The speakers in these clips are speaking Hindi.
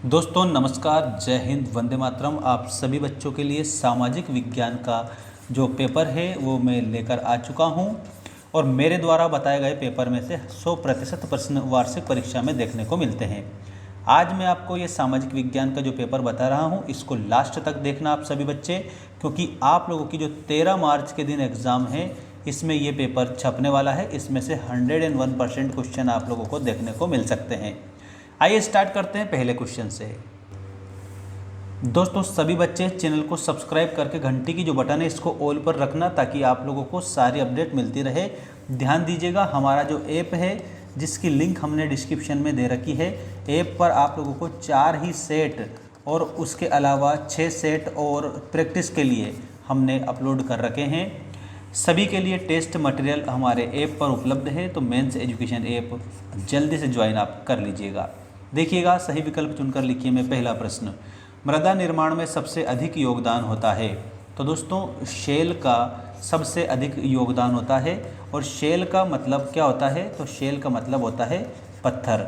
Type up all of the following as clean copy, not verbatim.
दोस्तों नमस्कार, जय हिंद, वंदे मातरम। आप सभी बच्चों के लिए सामाजिक विज्ञान का जो पेपर है वो मैं लेकर आ चुका हूं और मेरे द्वारा बताए गए पेपर में से 100% प्रश्न वार्षिक परीक्षा में देखने को मिलते हैं। आज मैं आपको ये सामाजिक विज्ञान का जो पेपर बता रहा हूं इसको लास्ट तक देखना आप सभी बच्चे, क्योंकि आप लोगों की जो 13 मार्च के दिन एग्ज़ाम है इसमें ये पेपर छपने वाला है। इसमें से 101% क्वेश्चन आप लोगों को देखने को मिल सकते हैं। आइए स्टार्ट करते हैं पहले क्वेश्चन से। दोस्तों सभी बच्चे चैनल को सब्सक्राइब करके घंटी की जो बटन है इसको ऑल पर रखना, ताकि आप लोगों को सारी अपडेट मिलती रहे। ध्यान दीजिएगा, हमारा जो ऐप है जिसकी लिंक हमने डिस्क्रिप्शन में दे रखी है, ऐप पर आप लोगों को 4 ही सेट और उसके अलावा 6 सेट और प्रैक्टिस के लिए हमने अपलोड कर रखे हैं। सभी के लिए टेस्ट मटेरियल हमारे ऐप पर उपलब्ध है, तो मेंस एजुकेशन ऐप जल्दी से ज्वाइन आप कर लीजिएगा। देखिएगा, सही विकल्प चुनकर लिखिए। मैं पहला प्रश्न, मृदा निर्माण में सबसे अधिक योगदान होता है। तो दोस्तों शेल का सबसे अधिक योगदान होता है। और शेल का मतलब क्या होता है? तो शेल का मतलब होता है पत्थर।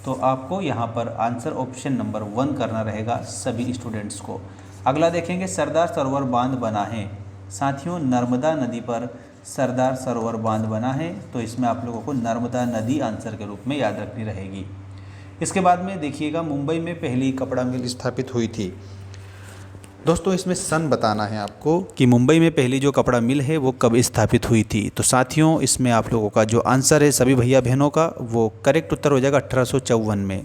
तो आपको यहाँ पर आंसर ऑप्शन नंबर 1 करना रहेगा सभी स्टूडेंट्स को। अगला देखेंगे, सरदार सरोवर बांध बना है। साथियों नर्मदा नदी पर सरदार सरोवर बांध बना है, तो इसमें आप लोगों को नर्मदा नदी आंसर के रूप में याद रखनी रहेगी। इसके बाद में देखिएगा, मुंबई में पहली कपड़ा मिल स्थापित हुई थी। दोस्तों इसमें सन बताना है आपको कि मुंबई में पहली जो कपड़ा मिल है वो कब स्थापित हुई थी। तो साथियों इसमें आप लोगों का जो आंसर है सभी भैया बहनों का, वो करेक्ट उत्तर हो जाएगा 1854 में।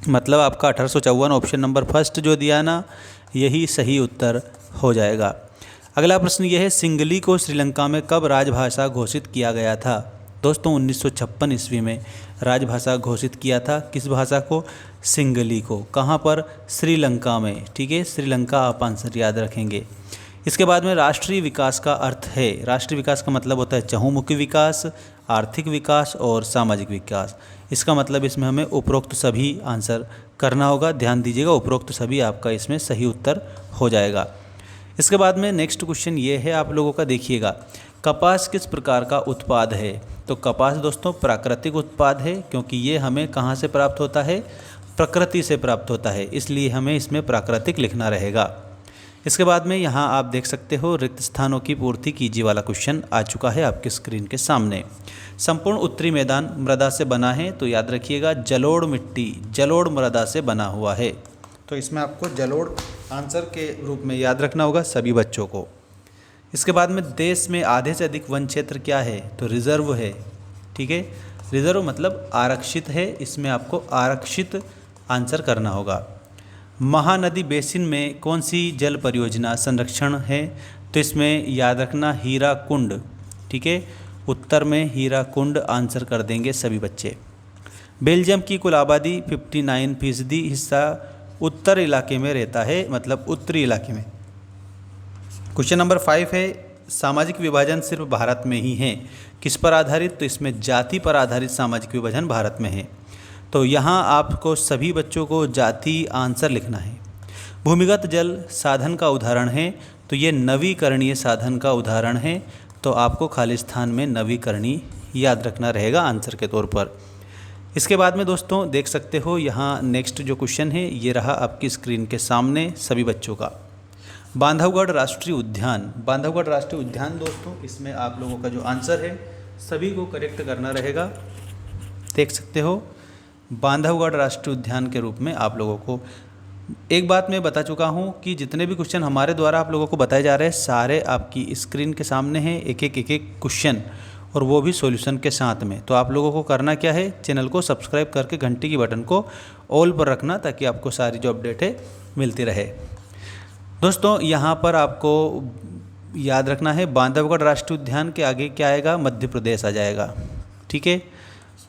मतलब आपका 1854 ऑप्शन नंबर फर्स्ट जो दिया ना, यही सही उत्तर हो जाएगा। अगला प्रश्न ये है, सिंगली को श्रीलंका में कब राजभाषा घोषित किया गया था। दोस्तों 1956 ईस्वी में राजभाषा घोषित किया था। किस भाषा को? सिंगली को। कहाँ पर? श्रीलंका में। ठीक है, श्रीलंका आप आंसर याद रखेंगे। इसके बाद में राष्ट्रीय विकास का अर्थ है। राष्ट्रीय विकास का मतलब होता है चहुमुखी विकास, आर्थिक विकास और सामाजिक विकास। इसका मतलब इसमें हमें उपरोक्त सभी आंसर करना होगा। ध्यान दीजिएगा, उपरोक्त सभी आपका इसमें सही उत्तर हो जाएगा। इसके बाद में नेक्स्ट क्वेश्चन ये है आप लोगों का, देखिएगा, कपास किस प्रकार का उत्पाद है। तो कपास दोस्तों प्राकृतिक उत्पाद है, क्योंकि ये हमें कहाँ से प्राप्त होता है? प्रकृति से प्राप्त होता है, इसलिए हमें इसमें प्राकृतिक लिखना रहेगा। इसके बाद में यहाँ आप देख सकते हो, रिक्त स्थानों की पूर्ति कीजिए वाला क्वेश्चन आ चुका है आपके स्क्रीन के सामने। संपूर्ण उत्तरी मैदान मृदा से बना है, तो याद रखिएगा जलोढ़ मिट्टी, जलोढ़ मृदा से बना हुआ है। तो इसमें आपको जलोढ़ आंसर के रूप में याद रखना होगा सभी बच्चों को। इसके बाद में देश में आधे से अधिक वन क्षेत्र क्या है? तो रिजर्व है। ठीक है, रिजर्व मतलब आरक्षित है, इसमें आपको आरक्षित आंसर करना होगा। महानदी बेसिन में कौन सी जल परियोजना संरक्षण है? तो इसमें याद रखना हीराकुंड। ठीक है, उत्तर में हीराकुंड आंसर कर देंगे सभी बच्चे। बेल्जियम की कुल आबादी 59% हिस्सा उत्तर इलाके में रहता है, मतलब उत्तरी इलाके में। क्वेश्चन नंबर 5 है, सामाजिक विभाजन सिर्फ भारत में ही है। किस पर आधारित? तो इसमें जाति पर आधारित सामाजिक विभाजन भारत में है। तो यहाँ आपको सभी बच्चों को जाति आंसर लिखना है। भूमिगत जल साधन का उदाहरण है, तो ये नवीकरणीय साधन का उदाहरण है, तो आपको खाली स्थान में नवीकरणीय याद रखना रहेगा आंसर के तौर पर। इसके बाद में दोस्तों देख सकते हो, यहाँ नेक्स्ट जो क्वेश्चन है ये रहा आपकी स्क्रीन के सामने सभी बच्चों का। बांधवगढ़ राष्ट्रीय उद्यान, बांधवगढ़ राष्ट्रीय उद्यान दोस्तों, इसमें आप लोगों का जो आंसर है सभी को करेक्ट करना रहेगा। देख सकते हो, बांधवगढ़ राष्ट्रीय उद्यान के रूप में आप लोगों को एक बात मैं बता चुका हूँ कि जितने भी क्वेश्चन हमारे द्वारा आप लोगों को बताए जा रहे हैं सारे आपकी स्क्रीन के सामने हैं, एक एक क्वेश्चन, और वो भी सॉल्यूशन के साथ में। तो आप लोगों को करना क्या है, चैनल को सब्सक्राइब करके घंटी की बटन को ऑल पर रखना, ताकि आपको सारी जो अपडेट है मिलती रहे। दोस्तों यहाँ पर आपको याद रखना है, बांधवगढ़ राष्ट्रीय उद्यान के आगे क्या आएगा? मध्य प्रदेश आ जाएगा। ठीक है,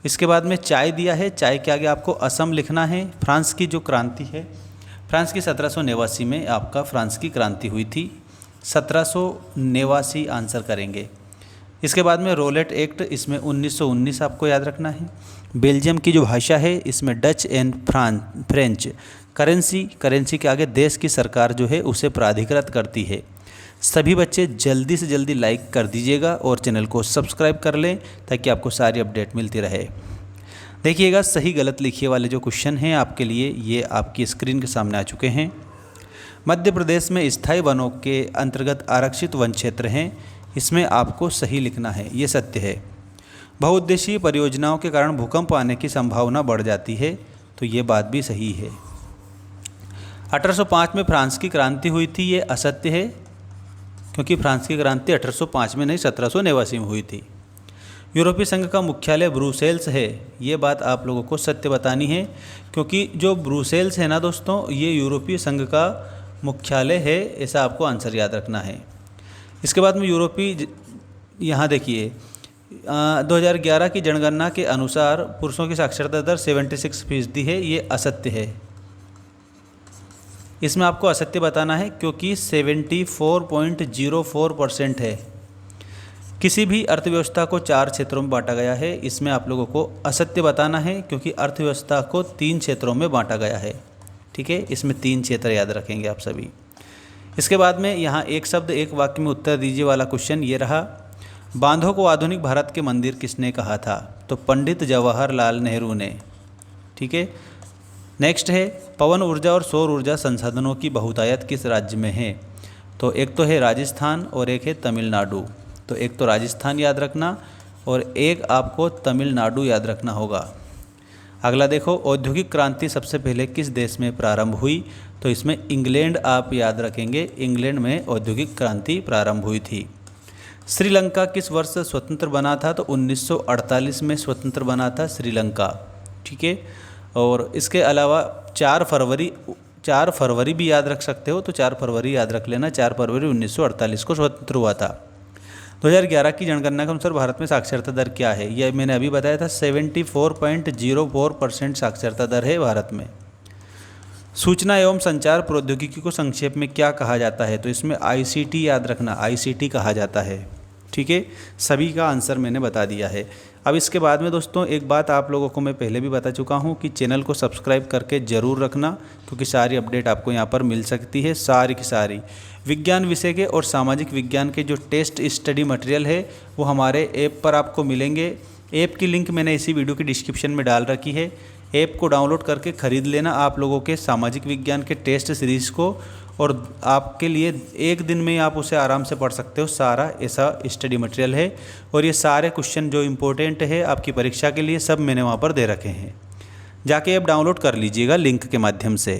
इसके बाद में चाय दिया है, चाय के आगे आपको असम लिखना है। फ्रांस की जो क्रांति है, फ्रांस की 1789 में आपका फ्रांस की क्रांति हुई थी, 1789 आंसर करेंगे। इसके बाद में रोलेट एक्ट, इसमें 1919 आपको याद रखना है। बेल्जियम की जो भाषा है इसमें डच एंड फ्रेंच। करेंसी के आगे देश की सरकार जो है उसे प्राधिकृत करती है। सभी बच्चे जल्दी से जल्दी लाइक कर दीजिएगा और चैनल को सब्सक्राइब कर लें, ताकि आपको सारी अपडेट मिलती रहे। देखिएगा सही गलत लिखिए वाले जो क्वेश्चन हैं आपके लिए ये आपकी स्क्रीन के सामने आ चुके हैं। मध्य प्रदेश में स्थायी वनों के अंतर्गत आरक्षित वन क्षेत्र हैं, इसमें आपको सही लिखना है, ये सत्य है। बहुउद्देशीय परियोजनाओं के कारण भूकंप आने की संभावना बढ़ जाती है, तो ये बात भी सही है। 1805 में फ्रांस की क्रांति हुई थी, ये असत्य है, क्योंकि फ्रांस की क्रांति 1805 में नहीं 1789 में हुई थी। यूरोपीय संघ का मुख्यालय ब्रुसेल्स है, ये बात आप लोगों को सत्य बतानी है, क्योंकि जो ब्रुसेल्स है ना दोस्तों, ये यूरोपीय संघ का मुख्यालय है, ऐसा आपको आंसर याद रखना है। इसके बाद में यूरोपीय, यहाँ देखिए 2011 की जनगणना के अनुसार पुरुषों की साक्षरता दर 76% है, ये असत्य है। इसमें आपको असत्य बताना है क्योंकि 74.04% है। किसी भी अर्थव्यवस्था को 4 क्षेत्रों में बांटा गया है, इसमें आप लोगों को असत्य बताना है क्योंकि अर्थव्यवस्था को 3 क्षेत्रों में बांटा गया है। ठीक है, इसमें 3 क्षेत्र याद रखेंगे आप सभी। इसके बाद में यहाँ एक शब्द एक वाक्य में उत्तर दीजिए वाला क्वेश्चन ये रहा, बांधों को आधुनिक भारत के मंदिर किसने कहा था? तो पंडित जवाहरलाल नेहरू ने। ठीक है, नेक्स्ट है पवन ऊर्जा और सौर ऊर्जा संसाधनों की बहुतायत किस राज्य में है? तो एक तो है राजस्थान और एक है तमिलनाडु। तो एक तो राजस्थान याद रखना और एक आपको तमिलनाडु याद रखना होगा। अगला देखो, औद्योगिक क्रांति सबसे पहले किस देश में प्रारंभ हुई? तो इसमें इंग्लैंड आप याद रखेंगे, इंग्लैंड में औद्योगिक क्रांति प्रारंभ हुई थी। श्रीलंका किस वर्ष स्वतंत्र बना था? तो 1948 में स्वतंत्र बना था श्रीलंका। ठीक है, और इसके अलावा 4 फरवरी भी याद रख सकते हो, तो 4 फरवरी याद रख लेना, 4 फरवरी 1948 को स्वतंत्र हुआ था। 2011 की जनगणना के अनुसार भारत में साक्षरता दर क्या है? यह मैंने अभी बताया था, 74.04% साक्षरता दर है भारत में। सूचना एवं संचार प्रौद्योगिकी को संक्षेप में क्या कहा जाता है? तो इसमें ICT याद रखना, ICT कहा जाता है। ठीक है, सभी का आंसर मैंने बता दिया है। अब इसके बाद में दोस्तों एक बात आप लोगों को मैं पहले भी बता चुका हूं कि चैनल को सब्सक्राइब करके ज़रूर रखना, क्योंकि सारी अपडेट आपको यहां पर मिल सकती है। सारी की सारी विज्ञान विषय के और सामाजिक विज्ञान के जो टेस्ट स्टडी मटेरियल है वो हमारे ऐप पर आपको मिलेंगे। ऐप की लिंक मैंने इसी वीडियो की डिस्क्रिप्शन में डाल रखी है। ऐप को डाउनलोड करके ख़रीद लेना आप लोगों के सामाजिक विज्ञान के टेस्ट सीरीज़ को, और आपके लिए एक दिन में आप उसे आराम से पढ़ सकते हो। सारा ऐसा स्टडी मटेरियल है और ये सारे क्वेश्चन जो इम्पोर्टेंट है आपकी परीक्षा के लिए सब मैंने वहाँ पर दे रखे हैं। जाके ऐप डाउनलोड कर लीजिएगा लिंक के माध्यम से।